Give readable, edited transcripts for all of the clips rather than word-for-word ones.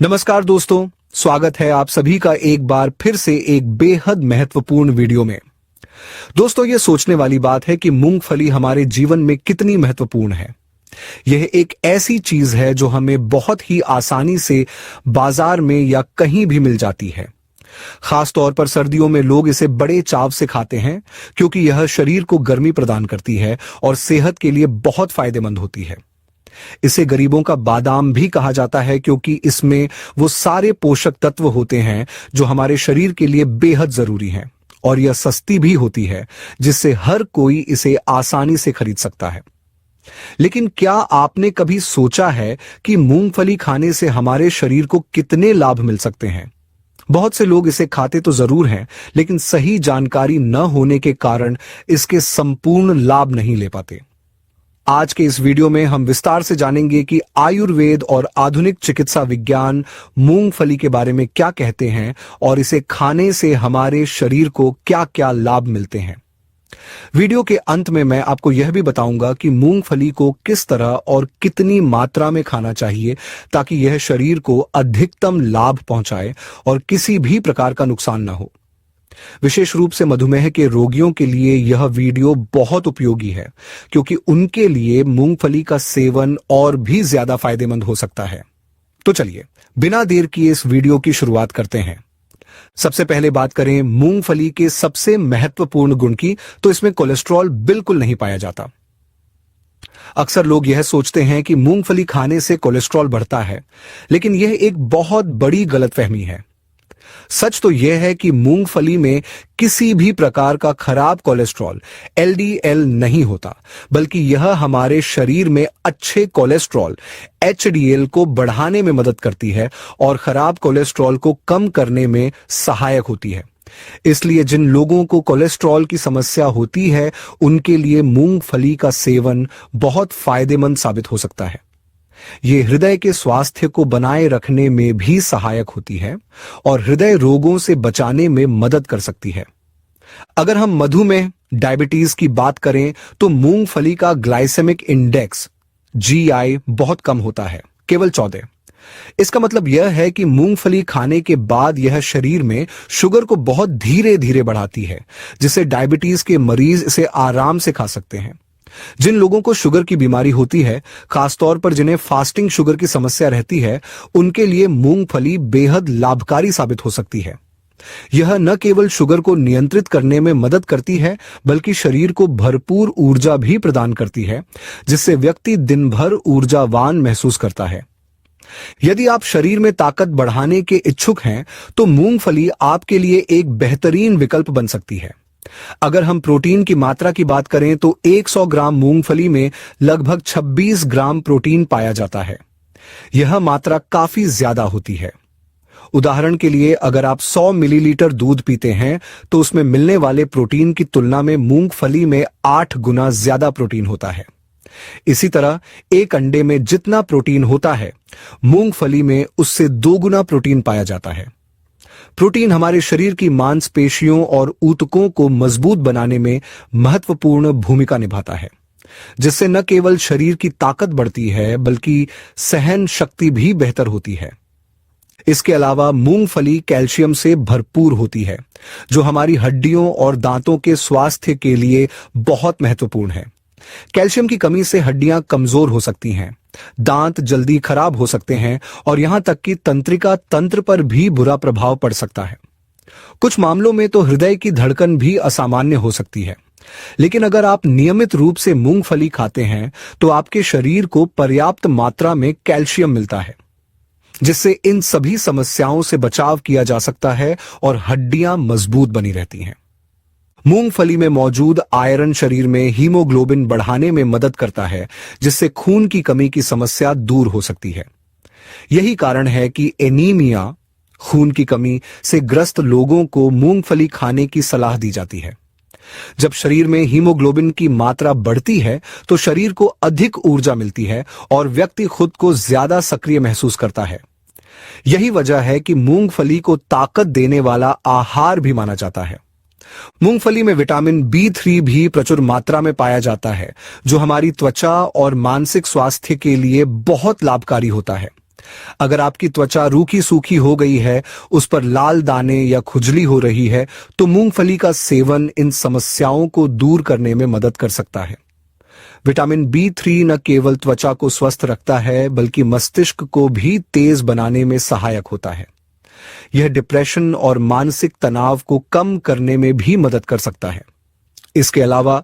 नमस्कार दोस्तों, स्वागत है आप सभी का एक बार फिर से एक बेहद महत्वपूर्ण वीडियो में। दोस्तों, ये सोचने वाली बात है कि मूंगफली हमारे जीवन में कितनी महत्वपूर्ण है। यह एक ऐसी चीज है जो हमें बहुत ही आसानी से बाजार में या कहीं भी मिल जाती है। खास तौर पर सर्दियों में लोग इसे बड़े चाव से खाते हैं क्योंकि यह शरीर को गर्मी प्रदान करती है और सेहत के लिए बहुत फायदेमंद होती है। इसे गरीबों का बादाम भी कहा जाता है क्योंकि इसमें वो सारे पोषक तत्व होते हैं जो हमारे शरीर के लिए बेहद जरूरी हैं, और यह सस्ती भी होती है जिससे हर कोई इसे आसानी से खरीद सकता है। लेकिन क्या आपने कभी सोचा है कि मूंगफली खाने से हमारे शरीर को कितने लाभ मिल सकते हैं? बहुत से लोग इसे खाते तो जरूर हैं, लेकिन सही जानकारी न होने के कारण इसके संपूर्ण लाभ नहीं ले पाते। आज के इस वीडियो में हम विस्तार से जानेंगे कि आयुर्वेद और आधुनिक चिकित्सा विज्ञान मूंगफली के बारे में क्या कहते हैं और इसे खाने से हमारे शरीर को क्या-क्या लाभ मिलते हैं। वीडियो के अंत में मैं आपको यह भी बताऊंगा कि मूंगफली को किस तरह और कितनी मात्रा में खाना चाहिए ताकि यह शरीर को अधिकतम लाभ पहुंचाए और किसी भी प्रकार का नुकसान न हो। विशेष रूप से मधुमेह के रोगियों के लिए यह वीडियो बहुत उपयोगी है क्योंकि उनके लिए मूंगफली का सेवन और भी ज्यादा फायदेमंद हो सकता है। तो चलिए बिना देर किए इस वीडियो की शुरुआत करते हैं। सबसे पहले बात करें मूंगफली के सबसे महत्वपूर्ण गुण की, तो इसमें कोलेस्ट्रॉल बिल्कुल नहीं पाया जाता। अक्सर लोग यह सोचते हैं कि मूंगफली खाने से कोलेस्ट्रॉल बढ़ता है, लेकिन यह एक बहुत बड़ी गलतफहमी है। सच तो यह है कि मूंगफली में किसी भी प्रकार का खराब कोलेस्ट्रॉल एलडीएल नहीं होता, बल्कि यह हमारे शरीर में अच्छे कोलेस्ट्रॉल एचडीएल को बढ़ाने में मदद करती है और खराब कोलेस्ट्रॉल को कम करने में सहायक होती है। इसलिए जिन लोगों को कोलेस्ट्रॉल की समस्या होती है, उनके लिए मूंगफली का सेवन बहुत फायदेमंद साबित हो सकता है। ये हृदय के स्वास्थ्य को बनाए रखने में भी सहायक होती है और हृदय रोगों से बचाने में मदद कर सकती है। अगर हम मधुमेह डायबिटीज की बात करें तो मूंगफली का ग्लाइसेमिक इंडेक्स जीआई बहुत कम होता है, केवल 14। इसका मतलब यह है कि मूंगफली खाने के बाद यह शरीर में शुगर को बहुत धीरे धीरे बढ़ाती है, जिससे डायबिटीज के मरीज इसे आराम से खा सकते हैं। जिन लोगों को शुगर की बीमारी होती है, खासतौर पर जिन्हें फास्टिंग शुगर की समस्या रहती है, उनके लिए मूंगफली बेहद लाभकारी साबित हो सकती है। यह न केवल शुगर को नियंत्रित करने में मदद करती है, बल्कि शरीर को भरपूर ऊर्जा भी प्रदान करती है, जिससे व्यक्ति दिन भर ऊर्जावान महसूस करता है। यदि आप शरीर में ताकत बढ़ाने के इच्छुक हैं, तो मूंगफली आपके लिए एक बेहतरीन विकल्प बन सकती है। अगर हम प्रोटीन की मात्रा की बात करें तो 100 ग्राम मूंगफली में लगभग 26 ग्राम प्रोटीन पाया जाता है। यह मात्रा काफी ज्यादा होती है। उदाहरण के लिए, अगर आप 100 मिलीलीटर दूध पीते हैं तो उसमें मिलने वाले प्रोटीन की तुलना में मूंगफली में 8 गुना ज्यादा प्रोटीन होता है। इसी तरह एक अंडे में जितना प्रोटीन होता है, मूंगफली में उससे 2 गुना प्रोटीन पाया जाता है। प्रोटीन हमारे शरीर की मांसपेशियों और ऊतकों को मजबूत बनाने में महत्वपूर्ण भूमिका निभाता है, जिससे न केवल शरीर की ताकत बढ़ती है बल्कि सहन शक्ति भी बेहतर होती है। इसके अलावा मूंगफली कैल्शियम से भरपूर होती है, जो हमारी हड्डियों और दांतों के स्वास्थ्य के लिए बहुत महत्वपूर्ण है। कैल्शियम की कमी से हड्डियां कमजोर हो सकती हैं, दांत जल्दी खराब हो सकते हैं और यहां तक कि तंत्रिका तंत्र पर भी बुरा प्रभाव पड़ सकता है। कुछ मामलों में तो हृदय की धड़कन भी असामान्य हो सकती है। लेकिन अगर आप नियमित रूप से मूंगफली खाते हैं तो आपके शरीर को पर्याप्त मात्रा में कैल्शियम मिलता है, जिससे इन सभी समस्याओं से बचाव किया जा सकता है और हड्डियां मजबूत बनी रहती हैं। मूंगफली में मौजूद आयरन शरीर में हीमोग्लोबिन बढ़ाने में मदद करता है, जिससे खून की कमी की समस्या दूर हो सकती है। यही कारण है कि एनीमिया, खून की कमी से ग्रस्त लोगों को मूंगफली खाने की सलाह दी जाती है। जब शरीर में हीमोग्लोबिन की मात्रा बढ़ती है तो शरीर को अधिक ऊर्जा मिलती है और व्यक्ति खुद को ज्यादा सक्रिय महसूस करता है। यही वजह है कि मूंगफली को ताकत देने वाला आहार भी माना जाता है। मूंगफली में विटामिन B3 भी प्रचुर मात्रा में पाया जाता है, जो हमारी त्वचा और मानसिक स्वास्थ्य के लिए बहुत लाभकारी होता है। अगर आपकी त्वचा रूखी सूखी हो गई है, उस पर लाल दाने या खुजली हो रही है, तो मूंगफली का सेवन इन समस्याओं को दूर करने में मदद कर सकता है। विटामिन B3 न केवल त्वचा को स्वस्थ रखता है, बल्कि मस्तिष्क को भी तेज बनाने में सहायक होता है। यह डिप्रेशन और मानसिक तनाव को कम करने में भी मदद कर सकता है। इसके अलावा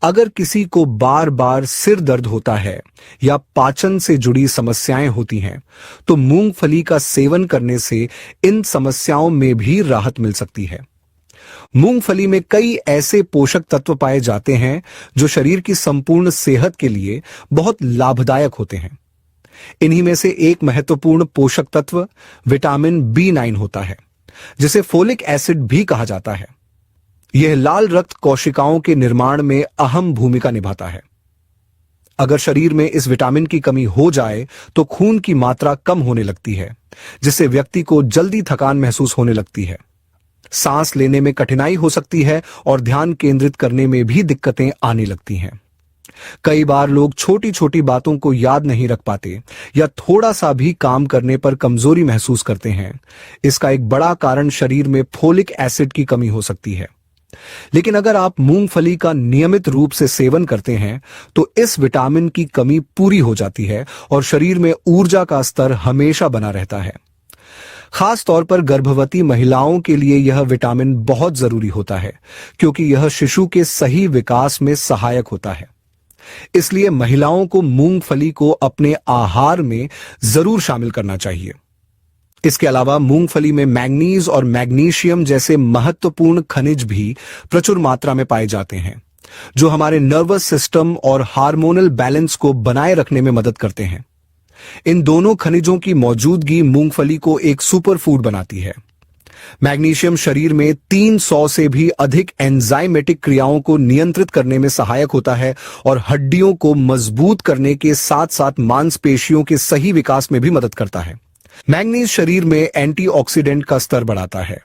अगर किसी को बार बार सिर दर्द होता है या पाचन से जुड़ी समस्याएं होती हैं, तो मूंगफली का सेवन करने से इन समस्याओं में भी राहत मिल सकती है। मूंगफली में कई ऐसे पोषक तत्व पाए जाते हैं जो शरीर की संपूर्ण सेहत के लिए बहुत लाभदायक होते हैं। इन्हीं में से एक महत्वपूर्ण पोषक तत्व विटामिन B9 होता है, जिसे फोलिक एसिड भी कहा जाता है। यह लाल रक्त कोशिकाओं के निर्माण में अहम भूमिका निभाता है। अगर शरीर में इस विटामिन की कमी हो जाए तो खून की मात्रा कम होने लगती है, जिससे व्यक्ति को जल्दी थकान महसूस होने लगती है, सांस लेने में कठिनाई हो सकती है और ध्यान केंद्रित करने में भी दिक्कतें आने लगती हैं। कई बार लोग छोटी छोटी बातों को याद नहीं रख पाते या थोड़ा सा भी काम करने पर कमजोरी महसूस करते हैं। इसका एक बड़ा कारण शरीर में फोलिक एसिड की कमी हो सकती है। लेकिन अगर आप मूंगफली का नियमित रूप से सेवन करते हैं तो इस विटामिन की कमी पूरी हो जाती है और शरीर में ऊर्जा का स्तर हमेशा बना रहता है। खास तौर पर गर्भवती महिलाओं के लिए यह विटामिन बहुत जरूरी होता है, क्योंकि यह शिशु के सही विकास में सहायक होता है। इसलिए महिलाओं को मूंगफली को अपने आहार में जरूर शामिल करना चाहिए। इसके अलावा मूंगफली में मैंगनीज और मैग्नीशियम जैसे महत्वपूर्ण खनिज भी प्रचुर मात्रा में पाए जाते हैं, जो हमारे नर्वस सिस्टम और हार्मोनल बैलेंस को बनाए रखने में मदद करते हैं। इन दोनों खनिजों की मौजूदगी मूंगफली को एक सुपर फूड बनाती है। मैग्नीशियम शरीर में 300 से भी अधिक एंजाइमेटिक क्रियाओं को नियंत्रित करने में सहायक होता है और हड्डियों को मजबूत करने के साथ साथ मांसपेशियों के सही विकास में भी मदद करता है। मैंगनीज शरीर में एंटीऑक्सीडेंट का स्तर बढ़ाता है,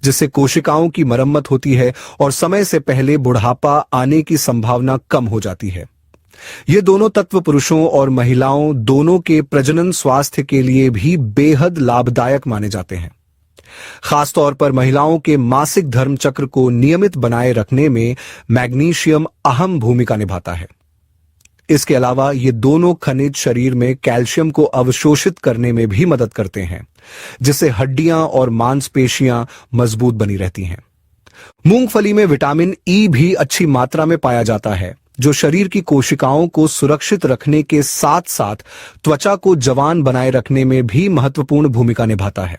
जिससे कोशिकाओं की मरम्मत होती है और समय से पहले बुढ़ापा आने की संभावना कम हो जाती है। ये दोनों तत्व पुरुषों और महिलाओं दोनों के प्रजनन स्वास्थ्य के लिए भी बेहद लाभदायक माने जाते हैं। खासतौर पर महिलाओं के मासिक धर्म चक्र को नियमित बनाए रखने में मैग्नीशियम अहम भूमिका निभाता है। इसके अलावा ये दोनों खनिज शरीर में कैल्शियम को अवशोषित करने में भी मदद करते हैं, जिससे हड्डियां और मांसपेशियां मजबूत बनी रहती हैं। मूंगफली में विटामिन ई भी अच्छी मात्रा में पाया जाता है, जो शरीर की कोशिकाओं को सुरक्षित रखने के साथ साथ त्वचा को जवान बनाए रखने में भी महत्वपूर्ण भूमिका निभाता है।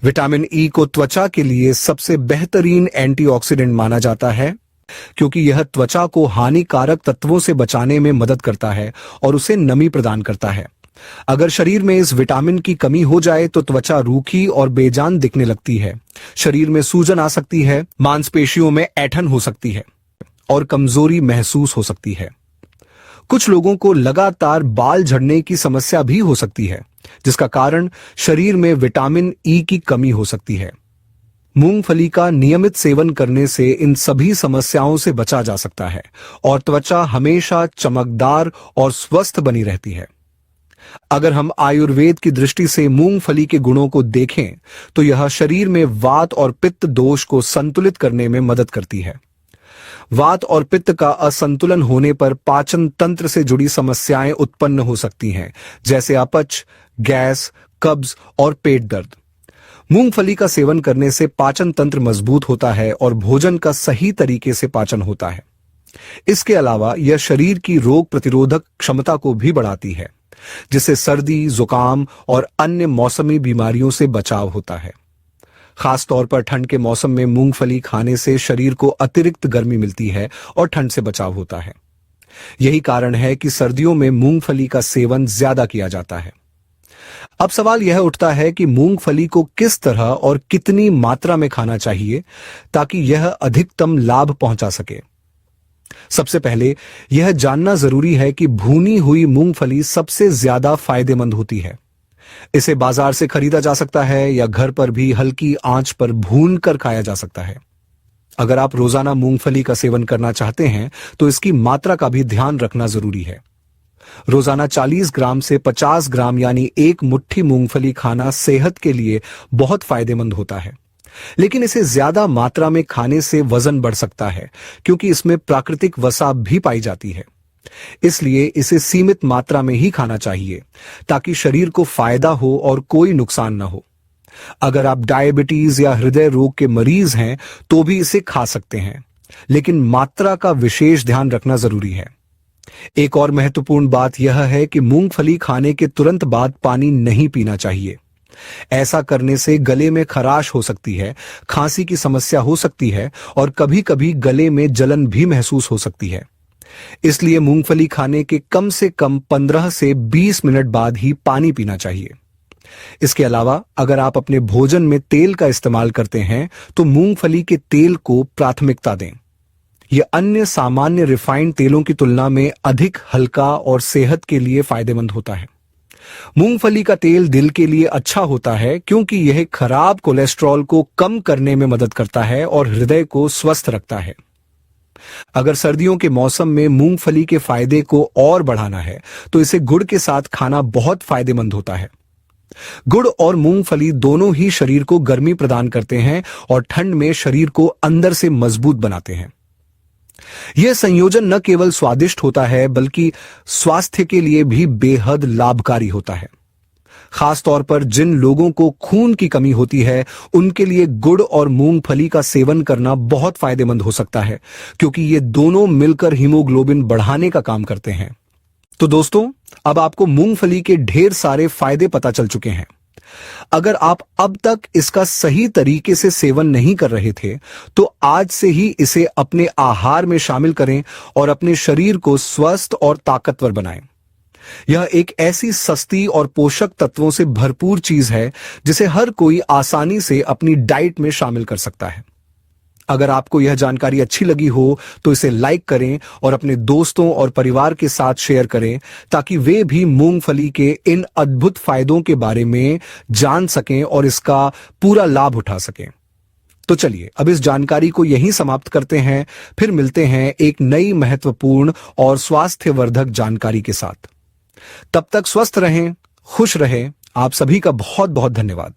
विटामिन ई को त्वचा के लिए सबसे बेहतरीन एंटीऑक्सीडेंट माना जाता है, क्योंकि यह त्वचा को हानिकारक तत्वों से बचाने में मदद करता है और उसे नमी प्रदान करता है। अगर शरीर में इस विटामिन की कमी हो जाए तो त्वचा रूखी और बेजान दिखने लगती है, शरीर में सूजन आ सकती है, मांसपेशियों में ऐंठन हो सकती है और कमजोरी महसूस हो सकती है। कुछ लोगों को लगातार बाल झड़ने की समस्या भी हो सकती है, जिसका कारण शरीर में विटामिन ई की कमी हो सकती है। मूंगफली का नियमित सेवन करने से इन सभी समस्याओं से बचा जा सकता है और त्वचा हमेशा चमकदार और स्वस्थ बनी रहती है। अगर हम आयुर्वेद की दृष्टि से मूंगफली के गुणों को देखें तो यह शरीर में वात और पित्त दोष को संतुलित करने में मदद करती है। वात और पित्त का असंतुलन होने पर पाचन तंत्र से जुड़ी समस्याएं उत्पन्न हो सकती हैं, जैसे अपच, गैस, कब्ज और पेट दर्द। मूंगफली का सेवन करने से पाचन तंत्र मजबूत होता है और भोजन का सही तरीके से पाचन होता है। इसके अलावा यह शरीर की रोग प्रतिरोधक क्षमता को भी बढ़ाती है, जिससे सर्दी, जुकाम और अन्य मौसमी बीमारियों से बचाव होता है। खासतौर पर ठंड के मौसम में मूंगफली खाने से शरीर को अतिरिक्त गर्मी मिलती है और ठंड से बचाव होता है। यही कारण है कि सर्दियों में मूंगफली का सेवन ज्यादा किया जाता है। अब सवाल यह उठता है कि मूंगफली को किस तरह और कितनी मात्रा में खाना चाहिए ताकि यह अधिकतम लाभ पहुंचा सके। सबसे पहले यह जानना जरूरी है कि भुनी हुई मूंगफली सबसे ज्यादा फायदेमंद होती है। इसे बाजार से खरीदा जा सकता है या घर पर भी हल्की आंच पर भून कर खाया जा सकता है। अगर आप रोजाना मूंगफली का सेवन करना चाहते हैं तो इसकी मात्रा का भी ध्यान रखना जरूरी है। रोजाना 40 ग्राम से 50 ग्राम यानी एक मुट्ठी मूंगफली खाना सेहत के लिए बहुत फायदेमंद होता है। लेकिन इसे ज्यादा मात्रा में खाने से वजन बढ़ सकता है, क्योंकि इसमें प्राकृतिक वसा भी पाई जाती है। इसलिए इसे सीमित मात्रा में ही खाना चाहिए, ताकि शरीर को फायदा हो और कोई नुकसान न हो। अगर आप डायबिटीज या हृदय रोग के मरीज हैं तो भी इसे खा सकते हैं, लेकिन मात्रा का विशेष ध्यान रखना जरूरी है। एक और महत्वपूर्ण बात यह है कि मूंगफली खाने के तुरंत बाद पानी नहीं पीना चाहिए। ऐसा करने से गले में खराश हो सकती है, खांसी की समस्या हो सकती है और कभी-कभी गले में जलन भी महसूस हो सकती है। इसलिए मूंगफली खाने के कम से कम 15 से 20 मिनट बाद ही पानी पीना चाहिए। इसके अलावा अगर आप अपने भोजन में तेल का इस्तेमाल करते हैं तो मूंगफली के तेल को प्राथमिकता दें। यह अन्य सामान्य रिफाइंड तेलों की तुलना में अधिक हल्का और सेहत के लिए फायदेमंद होता है। मूंगफली का तेल दिल के लिए अच्छा होता है, क्योंकि यह खराब कोलेस्ट्रॉल को कम करने में मदद करता है और हृदय को स्वस्थ रखता है। अगर सर्दियों के मौसम में मूंगफली के फायदे को और बढ़ाना है तो इसे गुड़ के साथ खाना बहुत फायदेमंद होता है। गुड़ और मूंगफली दोनों ही शरीर को गर्मी प्रदान करते हैं और ठंड में शरीर को अंदर से मजबूत बनाते हैं। यह संयोजन न केवल स्वादिष्ट होता है, बल्कि स्वास्थ्य के लिए भी बेहद लाभकारी होता है। खासतौर पर जिन लोगों को खून की कमी होती है, उनके लिए गुड़ और मूंगफली का सेवन करना बहुत फायदेमंद हो सकता है, क्योंकि ये दोनों मिलकर हीमोग्लोबिन बढ़ाने का काम करते हैं। तो दोस्तों, अब आपको मूंगफली के ढेर सारे फायदे पता चल चुके हैं। अगर आप अब तक इसका सही तरीके से सेवन नहीं कर रहे थे, तो आज से ही इसे अपने आहार में शामिल करें और अपने शरीर को स्वस्थ और ताकतवर बनाएं। यह एक ऐसी सस्ती और पोषक तत्वों से भरपूर चीज है जिसे हर कोई आसानी से अपनी डाइट में शामिल कर सकता है। अगर आपको यह जानकारी अच्छी लगी हो तो इसे लाइक करें और अपने दोस्तों और परिवार के साथ शेयर करें, ताकि वे भी मूंगफली के इन अद्भुत फायदों के बारे में जान सकें और इसका पूरा लाभ उठा सकें। तो चलिए अब इस जानकारी को यहीं समाप्त करते हैं, फिर मिलते हैं एक नई महत्वपूर्ण और स्वास्थ्यवर्धक जानकारी के साथ। तब तक स्वस्थ रहें, खुश रहें। आप सभी का बहुत बहुत धन्यवाद।